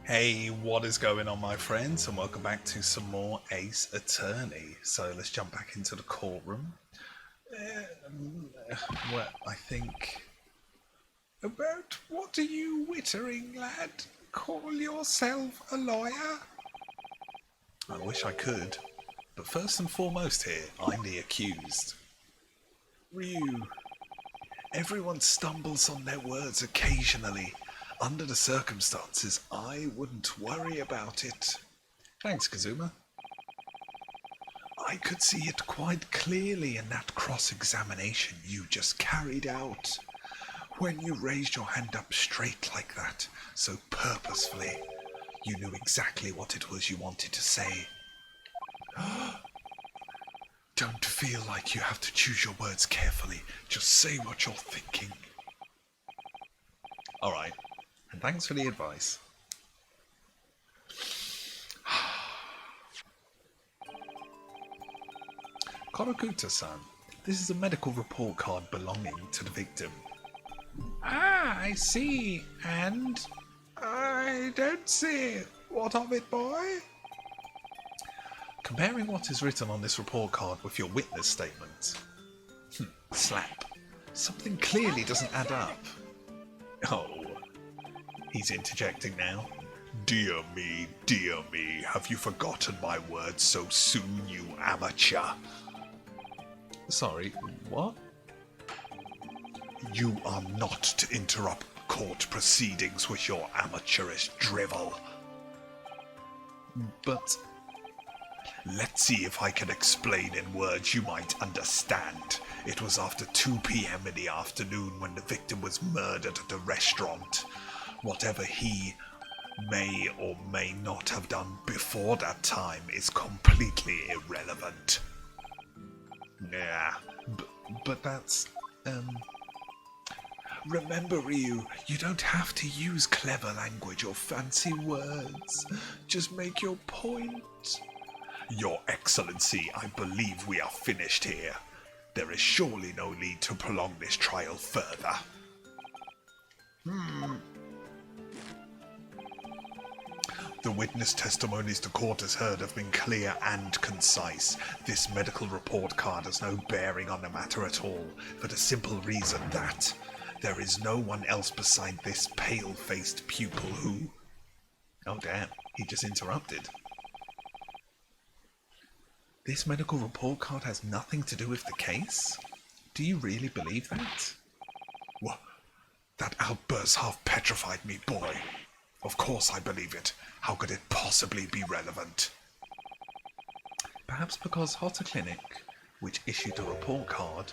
Hey, what is going on, my friends? And welcome back to some more Ace Attorney. So let's jump back into the courtroom. Well, I think... About what are you wittering, lad? Call yourself a lawyer? I wish I could. But first and foremost here, I'm the accused. Ryu. Everyone stumbles on their words occasionally. Under the circumstances, I wouldn't worry about it. Thanks, Kazuma. I could see it quite clearly in that cross-examination you just carried out. When you raised your hand up straight like that, so purposefully, you knew exactly what it was you wanted to say. Don't feel like you have to choose your words carefully. Just say what you're thinking. Alright, and thanks for the advice. Korokuta-san, this is a medical report card belonging to the victim. Ah, I see. And? I don't see. What of it, boy? Comparing what is written on this report card with your witness statement. Slap. Something clearly doesn't add up. Oh. He's interjecting now. Dear me, have you forgotten my words so soon, you amateur? Sorry, what? You are not to interrupt court proceedings with your amateurish drivel. But... let's see if I can explain in words you might understand. It was after 2 p.m. in the afternoon when the victim was murdered at a restaurant. Whatever he may or may not have done before that time is completely irrelevant. Yeah, but that's... Remember, Ryu, you don't have to use clever language or fancy words. Just make your point. Your Excellency, I believe we are finished here. There is surely no need to prolong this trial further. The witness testimonies the court has heard have been clear and concise. This medical report card has no bearing on the matter at all, for the simple reason that there is no one else beside this pale-faced pupil who... Oh damn, he just interrupted. This medical report card has nothing to do with the case? Do you really believe that? What? That outburst half petrified me, boy. Of course I believe it. How could it possibly be relevant? Perhaps because Hotter Clinic, which issued the report card,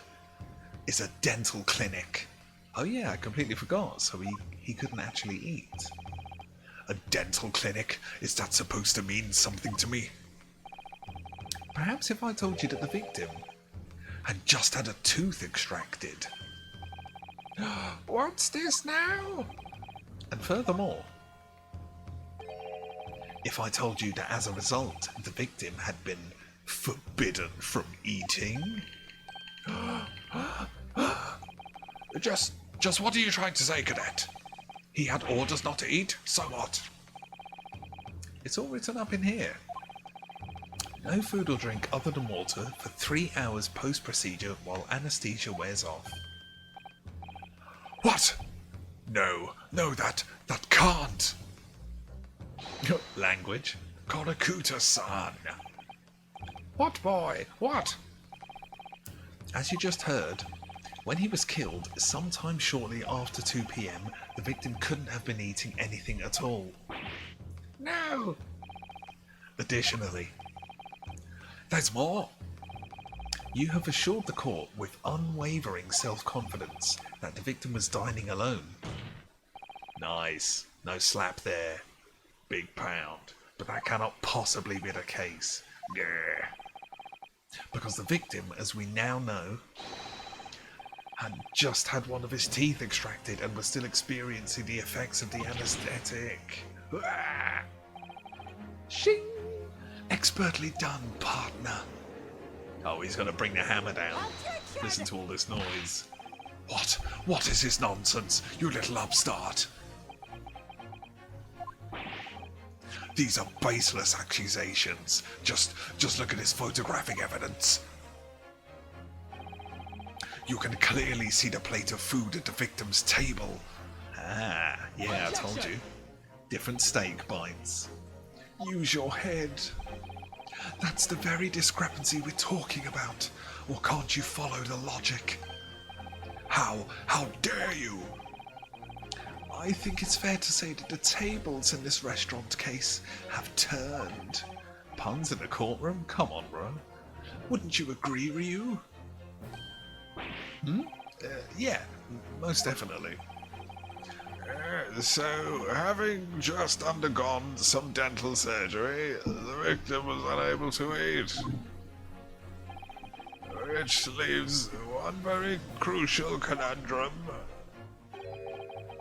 is a dental clinic. Oh yeah, I completely forgot, so he couldn't actually eat. A dental clinic? Is that supposed to mean something to me? Perhaps if I told you that the victim had just had a tooth extracted. What's this now? And furthermore, if I told you that as a result, the victim had been forbidden from eating. Just what are you trying to say, Cadet? He had orders not to eat, so what? It's all written up in here. No food or drink other than water for 3 hours post-procedure while anesthesia wears off. What? No, that can't. Language. Korokuta-san. What, boy? What? As you just heard, when he was killed, sometime shortly after 2 p.m, the victim couldn't have been eating anything at all. No! Additionally, there's more. You have assured the court with unwavering self-confidence that the victim was dining alone. Nice. No slap there. Big pound. But that cannot possibly be the case. Yeah. Because the victim, as we now know, had just had one of his teeth extracted and was still experiencing the effects of the anesthetic. Shing! Expertly done, partner. Oh, he's going to bring the hammer down. Listen to all this noise. What? What is this nonsense, you little upstart? These are baseless accusations. Just look at his photographic evidence. You can clearly see the plate of food at the victim's table. Ah, yeah, I told you. Different steak bites. Use your head. That's the very discrepancy we're talking about. Or can't you follow the logic? How dare you? I think it's fair to say that the tables in this restaurant case have turned. Puns in the courtroom? Come on, bro. Wouldn't you agree, Ryu? Yeah, most definitely. So, having just undergone some dental surgery, the victim was unable to eat. Which leaves one very crucial conundrum.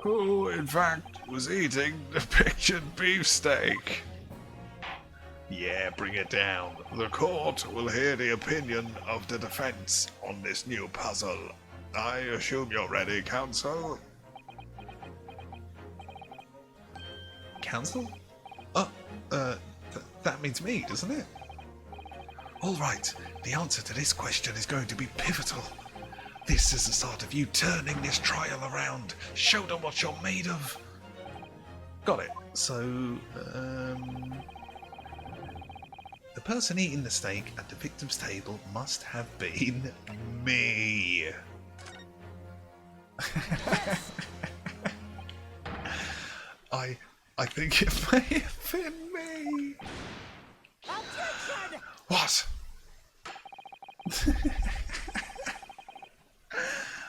Who, in fact, was eating the pictured beefsteak? Yeah, bring it down. The court will hear the opinion of the defense on this new puzzle. I assume you're ready, counsel? Counsel? That means me, doesn't it? All right, the answer to this question is going to be pivotal. This is the start of you turning this trial around. Show them what you're made of. Got it. So, the person eating the steak at the victim's table must have been me. I think it may have been me. Objection! What?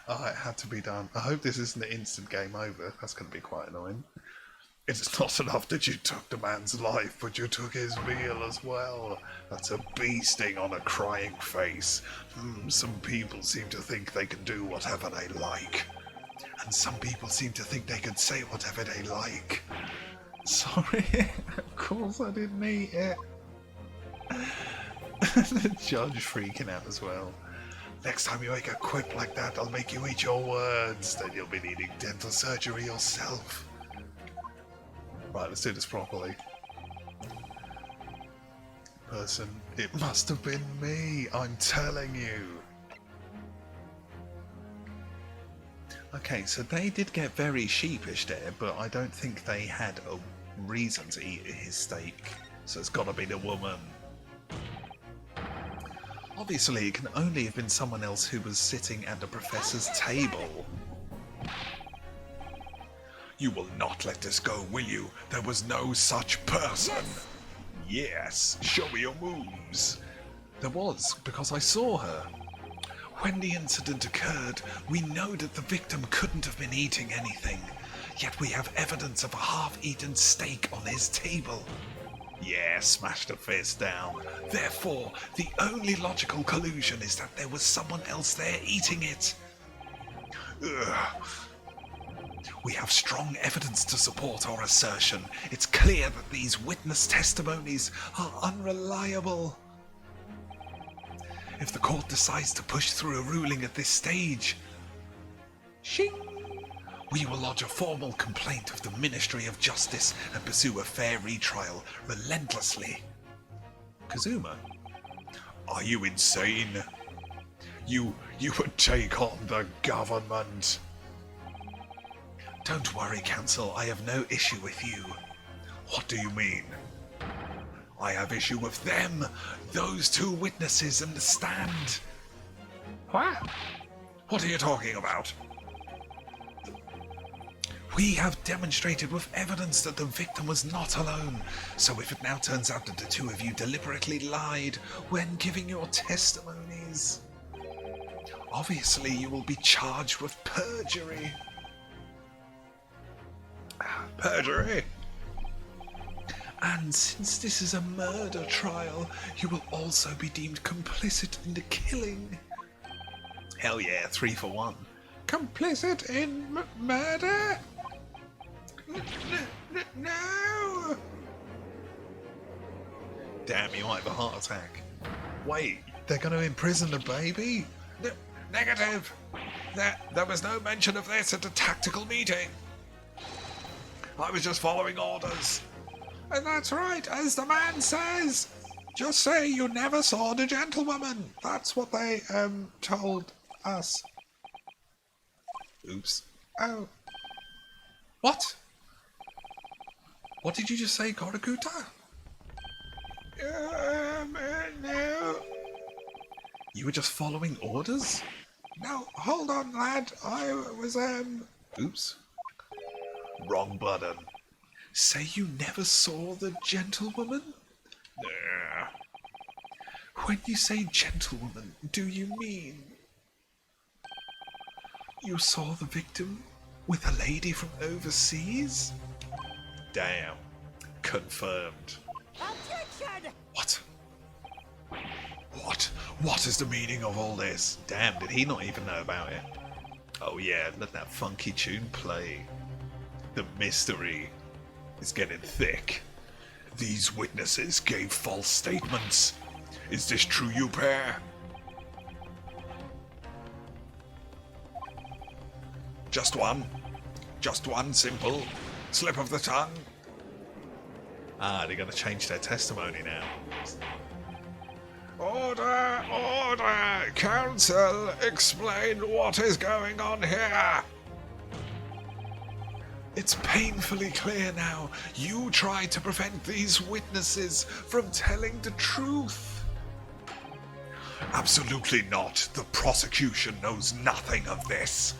Oh, it had to be done. I hope this isn't an instant game over. That's going to be quite annoying. It's not enough that you took the man's life, but you took his meal as well. That's a bee sting on a crying face. Some people seem to think they can do whatever they like. And some people seem to think they can say whatever they like. Sorry, of course I didn't eat it. The judge freaking out as well. Next time you make a quip like that, I'll make you eat your words. Then you'll be needing dental surgery yourself. Right, let's do this properly. Person, it must have been me, I'm telling you. Okay, so they did get very sheepish there, but I don't think they had a reason to eat his steak. So it's gotta be the woman. Obviously, it can only have been someone else who was sitting at the professor's table. You will not let this go, will you? There was no such person. Yes, show me your moves. There was, because I saw her. When the incident occurred, we know that the victim couldn't have been eating anything. Yet we have evidence of a half-eaten steak on his table. Yeah, smash the fist down. Therefore, the only logical conclusion is that there was someone else there eating it. Ugh. We have strong evidence to support our assertion. It's clear that these witness testimonies are unreliable. If the court decides to push through a ruling at this stage, shing, we will lodge a formal complaint of the Ministry of Justice and pursue a fair retrial relentlessly. Kazuma, are you insane? You would take on the government. Don't worry, Counsel, I have no issue with you. What do you mean? I have issue with them, those two witnesses in the stand. What? What are you talking about? We have demonstrated with evidence that the victim was not alone, so if it now turns out that the two of you deliberately lied when giving your testimonies, obviously you will be charged with perjury. Perjury? And since this is a murder trial, you will also be deemed complicit in the killing. Hell yeah, 3 for 1. Complicit in murder? No! Damn, you might have a heart attack. Wait, they're going to imprison the baby? Negative! There was no mention of this at the tactical meeting. I was just following orders. And that's right, as the man says. Just say you never saw the gentlewoman. That's what they, told us. Oops. Oh. What? What did you just say, Korakuta? No. You were just following orders? No, hold on, lad. I was, Oops. Wrong button. Say you never saw the gentlewoman? When you say gentlewoman, do you mean you saw the victim with a lady from overseas? Damn. Confirmed. Objection! What? What is the meaning of all this? Damn, did he not even know about it? Oh yeah, let that funky tune play. The mystery is getting thick. These witnesses gave false statements. Is this true, you pair? Just one simple slip of the tongue. Ah, they're going to change their testimony now. Order! Order! Counsel, explain what is going on here! It's painfully clear now. You tried to prevent these witnesses from telling the truth. Absolutely not. The prosecution knows nothing of this.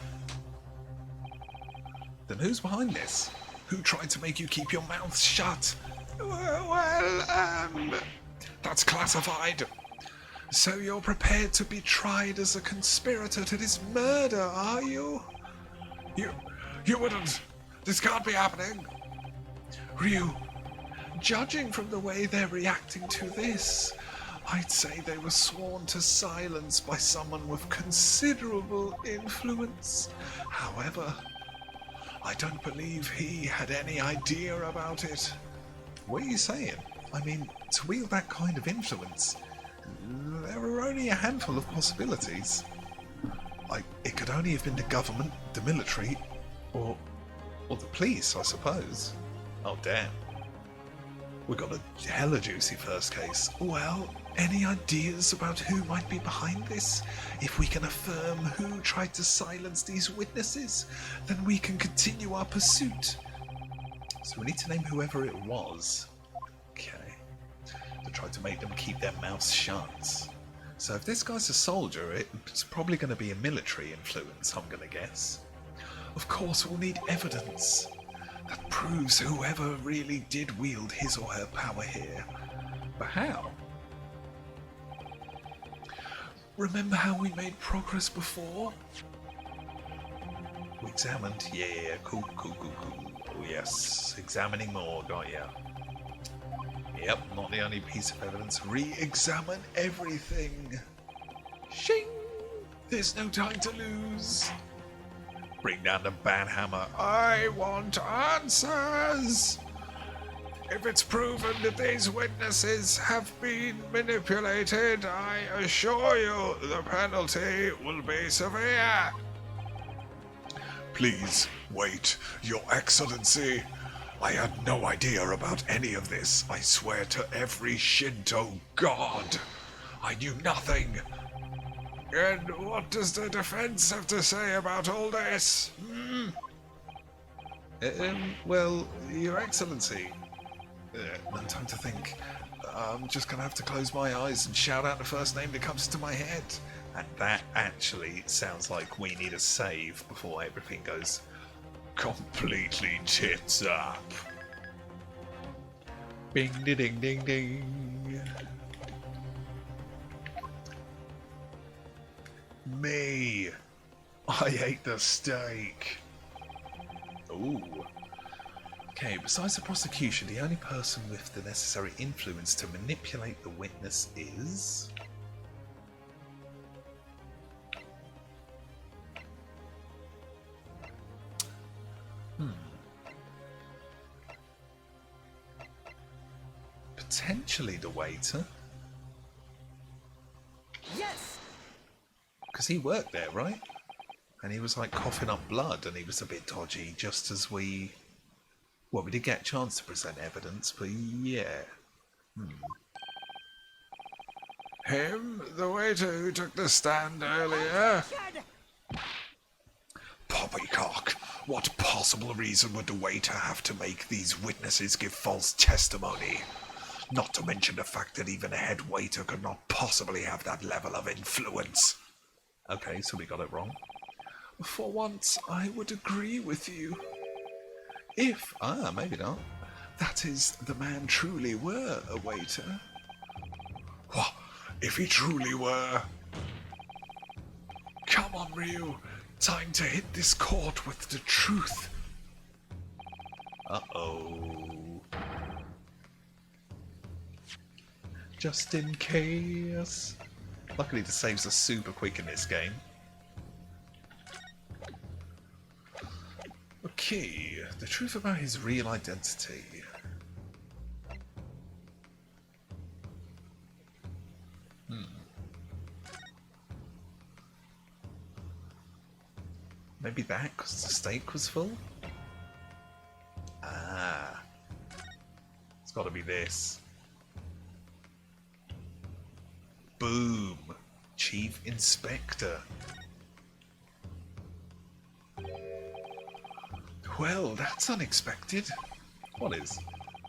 Then who's behind this? Who tried to make you keep your mouth shut? Well, that's classified. So you're prepared to be tried as a conspirator to this murder, are you? You wouldn't. This can't be happening. Ryu, judging from the way they're reacting to this, I'd say they were sworn to silence by someone with considerable influence. However, I don't believe he had any idea about it. What are you saying? I mean, to wield that kind of influence, there are only a handful of possibilities. It could only have been the government, the military, or the police, I suppose. Oh, damn. We got a hella juicy first case. Well, any ideas about who might be behind this? If we can affirm who tried to silence these witnesses, then we can continue our pursuit. So we need to name whoever it was. Okay. To try to make them keep their mouths shut. So if this guy's a soldier, it's probably going to be a military influence, I'm going to guess. Of course, we'll need evidence that proves whoever really did wield his or her power here. But how? Remember how we made progress before? We examined, yeah, cool. Oh yes, examining more, got ya. Yep, not the only piece of evidence. Re-examine everything. Shing! There's no time to lose. Bring down the banhammer. I want answers! If it's proven that these witnesses have been manipulated, I assure you the penalty will be severe. Please, wait, Your Excellency. I had no idea about any of this. I swear to every Shinto god. I knew nothing. And what does the defense have to say about all this? Well, Your Excellency. No time to think. I'm just gonna have to close my eyes and shout out the first name that comes to my head. And that actually sounds like we need a save before everything goes completely tits up. Bing ding ding ding. Me. I ate the steak. Ooh. Okay, besides the prosecution, the only person with the necessary influence to manipulate the witness is... Potentially the waiter. Yes! Because he worked there, right? And he was like coughing up blood and he was a bit dodgy, just as we Well, we did get a chance to present evidence, but yeah. Him, the waiter who took the stand earlier? Objection! Poppycock, what possible reason would the waiter have to make these witnesses give false testimony? Not to mention the fact that even a head waiter could not possibly have that level of influence. Okay, so we got it wrong. For once, I would agree with you. If, maybe not, that is, the man truly were a waiter. What? If he truly were? Come on, Ryu. Time to hit this court with the truth. Uh-oh. Just in case. Luckily the saves are super quick in this game. Okay, the truth about his real identity. Maybe that because the steak was full? Ah. It's got to be this. Boom. Chief Inspector. Well, that's unexpected. What is?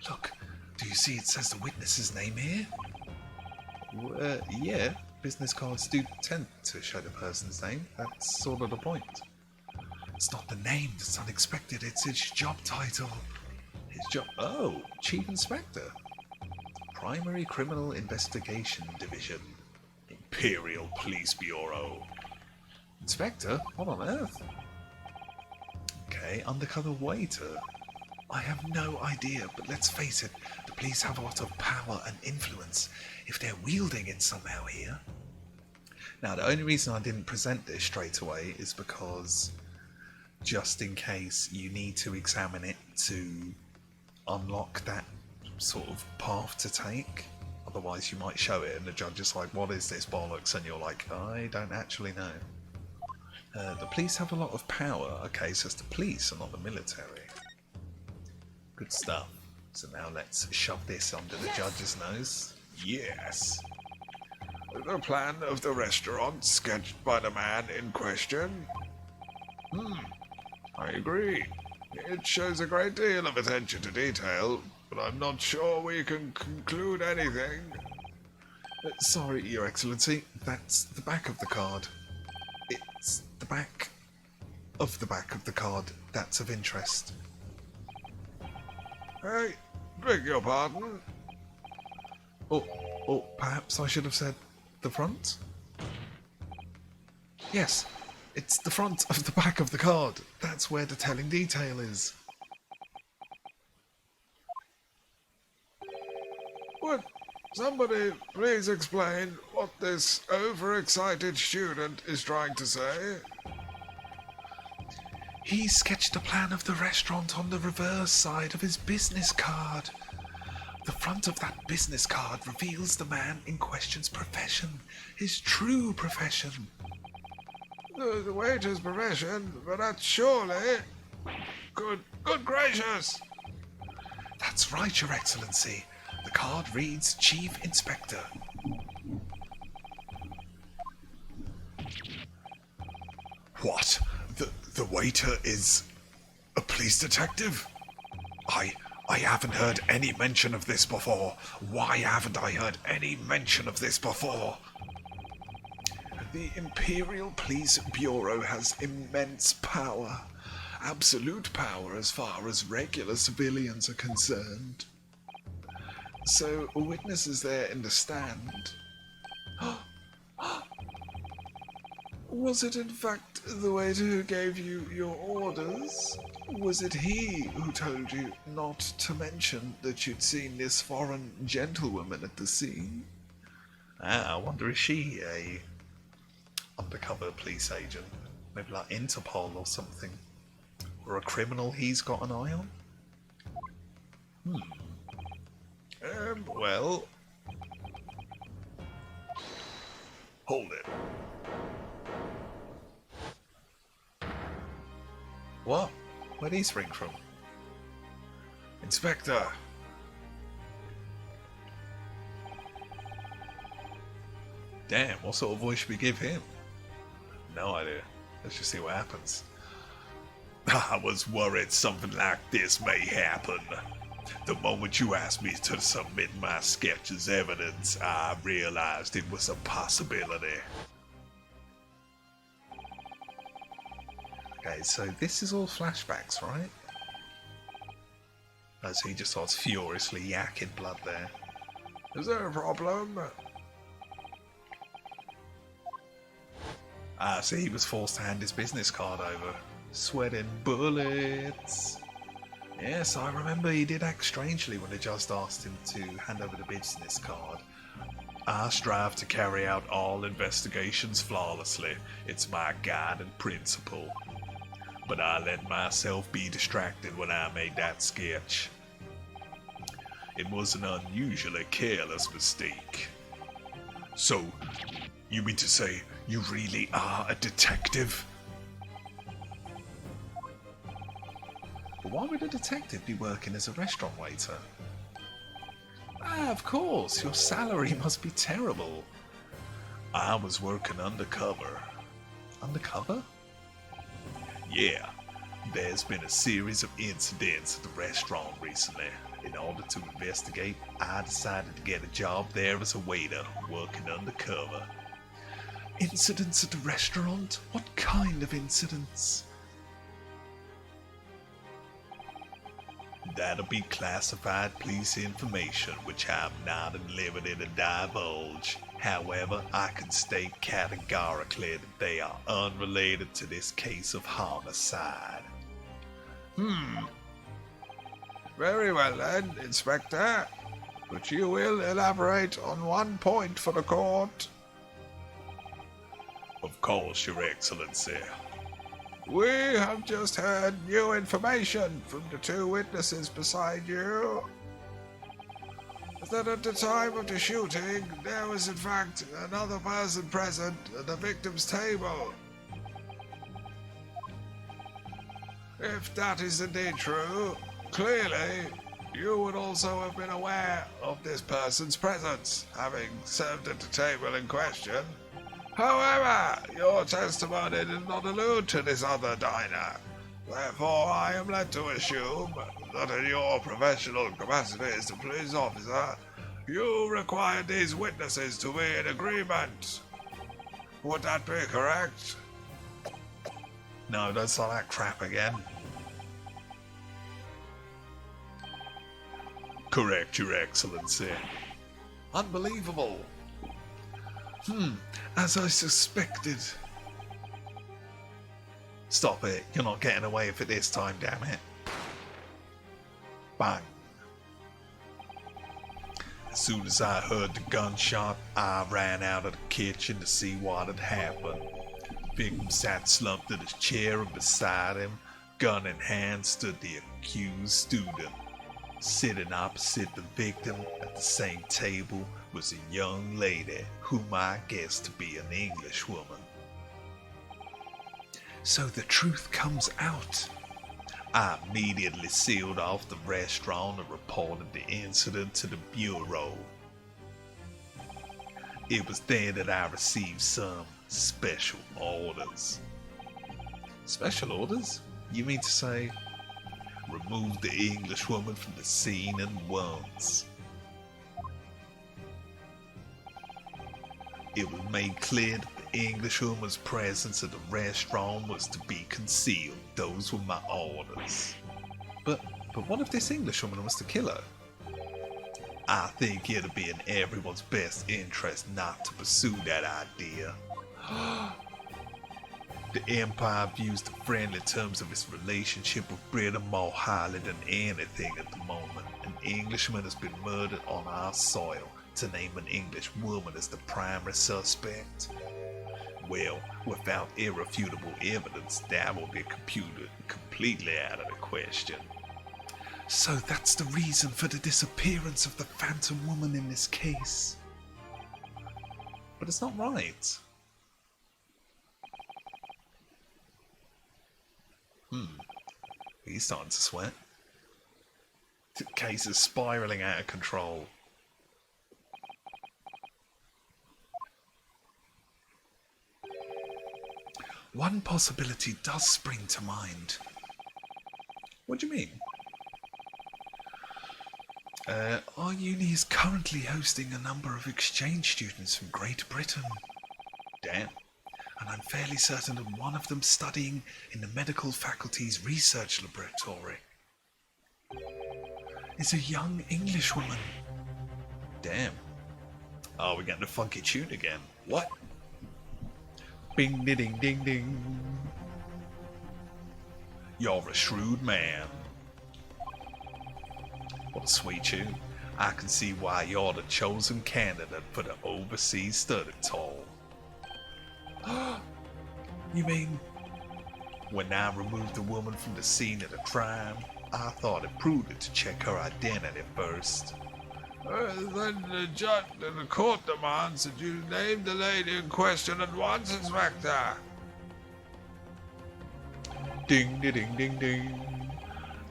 Look, do you see it says the witness's name here? Yeah. Business cards do tend to show the person's name. That's sort of the point. It's not the name that's unexpected, it's his job title. His job... Oh, Chief Inspector. Primary Criminal Investigation Division. Imperial Police Bureau. Inspector? What on earth? Okay, undercover waiter. I have no idea, but let's face it, the police have a lot of power and influence if they're wielding it somehow here. Now, the only reason I didn't present this straight away is because... just in case you need to examine it to unlock that sort of path to take. Otherwise you might show it and the judge is like, what is this bollocks? And you're like, I don't actually know. The police have a lot of power. Okay, so it's the police and not the military. Good stuff. So now let's shove this under the judge's nose. Yes. The plan of the restaurant sketched by the man in question? I agree. It shows a great deal of attention to detail, but I'm not sure we can conclude anything. Sorry, Your Excellency, that's the back of the card. It's the back of the card that's of interest. Hey, beg your pardon? Or perhaps I should have said the front? Yes, it's the front of the back of the card. That's where the telling detail is. Would somebody please explain what this overexcited student is trying to say? He sketched a plan of the restaurant on the reverse side of his business card. The front of that business card reveals the man in question's profession, his true profession. The waiter's profession, but that's surely... Good gracious! That's right, Your Excellency. The card reads Chief Inspector. What? The waiter is a police detective? I haven't heard any mention of this before. Why haven't I heard any mention of this before? The Imperial Police Bureau has immense power. Absolute power as far as regular civilians are concerned. So, a witness is there in the stand. Was it in fact the waiter who gave you your orders? Was it he who told you not to mention that you'd seen this foreign gentlewoman at the scene? I wonder if she a undercover police agent? Maybe like Interpol or something? Or a criminal he's got an eye on? Well... Hold it. What? Where'd he spring from? Inspector! Damn, what sort of voice should we give him? No idea. Let's just see what happens. I was worried something like this may happen. The moment you asked me to submit my sketch as evidence, I realized it was a possibility. Okay, so this is all flashbacks, right? Oh, so he just starts furiously yakking blood there. Is there a problem? Ah, so he was forced to hand his business card over. Sweating bullets. Yes, I remember he did act strangely when they just asked him to hand over the business card. I strive to carry out all investigations flawlessly. It's my guiding principle. But I let myself be distracted when I made that sketch. It was an unusually careless mistake. So, you mean to say you really are a detective? But why would a detective be working as a restaurant waiter? Ah, of course, your salary must be terrible. I was working undercover. Undercover? Yeah, there's been a series of incidents at the restaurant recently. In order to investigate, I decided to get a job there as a waiter, working undercover. Incidents at the restaurant? What kind of incidents? That'll be classified police information, which I'm not at liberty to divulge. However, I can state categorically that they are unrelated to this case of homicide. Very well then, Inspector. But you will elaborate on one point for the court. Of course, Your Excellency. We have just heard new information from the two witnesses beside you. That at the time of the shooting, there was in fact another person present at the victim's table. If that is indeed true, clearly you would also have been aware of this person's presence, having served at the table in question. However, your testimony did not allude to this other diner. Therefore, I am led to assume that in your professional capacity as a police officer, you required these witnesses to be in agreement. Would that be correct? No, don't start that crap again. Correct, Your Excellency. Unbelievable. As I suspected. Stop it. You're not getting away with it this time, damn it. Bang. As soon as I heard the gunshot, I ran out of the kitchen to see what had happened. The victim sat slumped in his chair, and beside him, gun in hand, stood the accused student. Sitting opposite the victim at the same table was a young lady whom I guessed to be an Englishwoman. So the truth comes out. I immediately sealed off the restaurant and reported the incident to the bureau. It was then that I received some special orders. Special orders? You mean to say, remove the Englishwoman from the scene at once? It was made clear that the Englishwoman's presence at the restaurant was to be concealed. Those were my orders. But what if this Englishwoman was to kill her? I think it'd be in everyone's best interest not to pursue that idea. The Empire views the friendly terms of its relationship with Britain more highly than anything at the moment. An Englishman has been murdered on our soil. To name an English woman as the primary suspect? Well, without irrefutable evidence, that will be computed completely out of the question. So that's the reason for the disappearance of the Phantom Woman in this case. But it's not right. He's starting to sweat. The case is spiraling out of control. One possibility does spring to mind. What do you mean? Our uni is currently hosting a number of exchange students from Great Britain. Damn. And I'm fairly certain of one of them studying in the medical faculty's research laboratory. Is a young English woman. Damn. Oh, we're getting a funky tune again. What? Bing ding ding ding. You're a shrewd man. What a sweet tune. I can see why you're the chosen candidate for the overseas study tour. You mean, when I removed the woman from the scene of the crime, I thought it prudent to check her identity first. Then the judge and the court demands that you name the lady in question at once, Inspector. Ding ding ding ding.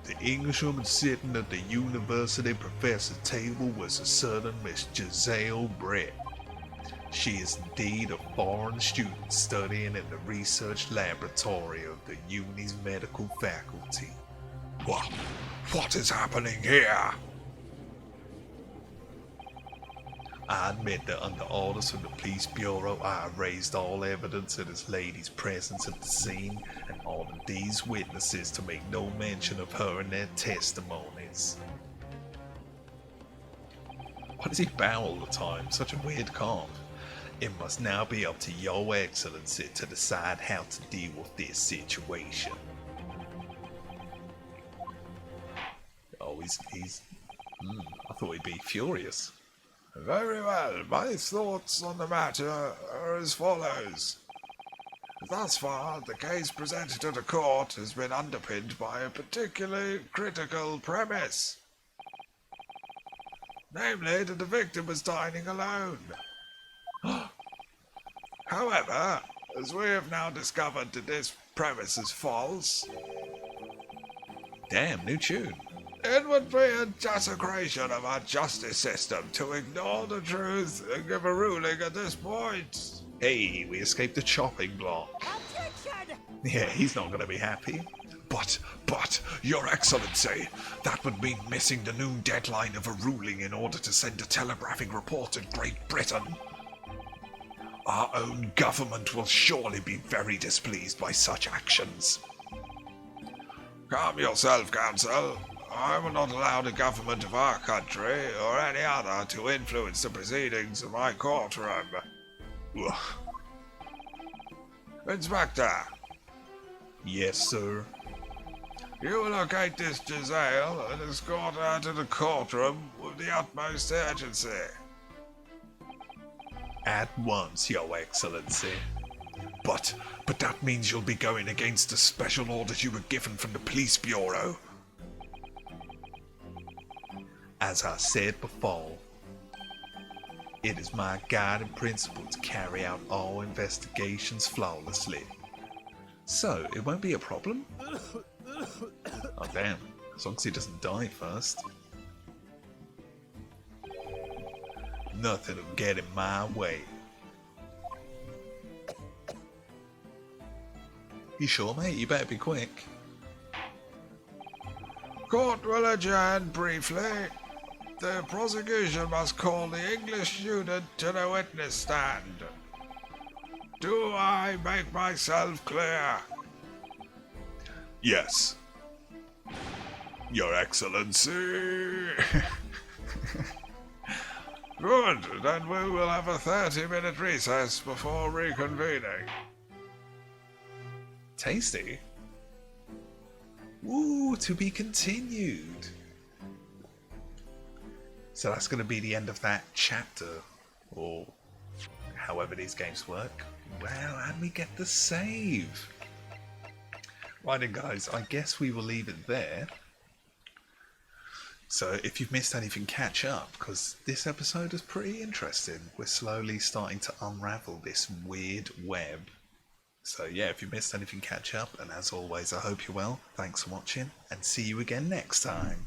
The Englishwoman sitting at the university professor's table was a certain Miss Giselle Brett. She is indeed a foreign student studying in the research laboratory of the uni's medical faculty. What is happening here? I admit that under orders from the police bureau, I raised all evidence of this lady's presence at the scene and ordered these witnesses to make no mention of her in their testimonies. Why does he bow all the time? Such a weird calm. It must now be up to Your Excellency to decide how to deal with this situation. Oh, he's I thought he'd be furious. Very well. My thoughts on the matter are as follows. Thus far, the case presented to the court has been underpinned by a particularly critical premise. Namely, that the victim was dining alone. However, as we have now discovered that this premise is false, Damn, new tune. it would be a desecration of our justice system to ignore the truth and give a ruling at this point. Hey, we escaped the chopping block. Objection! Yeah, he's not going to be happy. But, Your Excellency, that would mean missing the noon deadline of a ruling in order to send a telegraphic report to Great Britain. Our own government will surely be very displeased by such actions. Calm yourself, Counsel. I will not allow the government of our country or any other to influence the proceedings of my courtroom. Ugh. Inspector, Yes, sir. you will locate this Giselle and escort her to the courtroom with the utmost urgency. At once, Your Excellency. But that means you'll be going against the special orders you were given from the police bureau. As I said before, it is my guiding principle to carry out all investigations flawlessly. So, it won't be a problem? Oh damn, as long as he doesn't die first. Nothing will get in my way. You sure, mate? You better be quick. Court will adjourn briefly. The prosecution must call the English student to the witness stand. Do I make myself clear? Yes. Your Excellency. Good, then we will have a 30-minute recess before reconvening. Tasty. Ooh, to be continued. So that's going to be the end of that chapter, or however these games work. Well, and we get the save. Right then, guys, I guess we will leave it there. So if you've missed anything, catch up, because this episode is pretty interesting. We're slowly starting to unravel this weird web. So yeah, if you missed anything, catch up, and as always, I hope you're well. Thanks for watching, and see you again next time.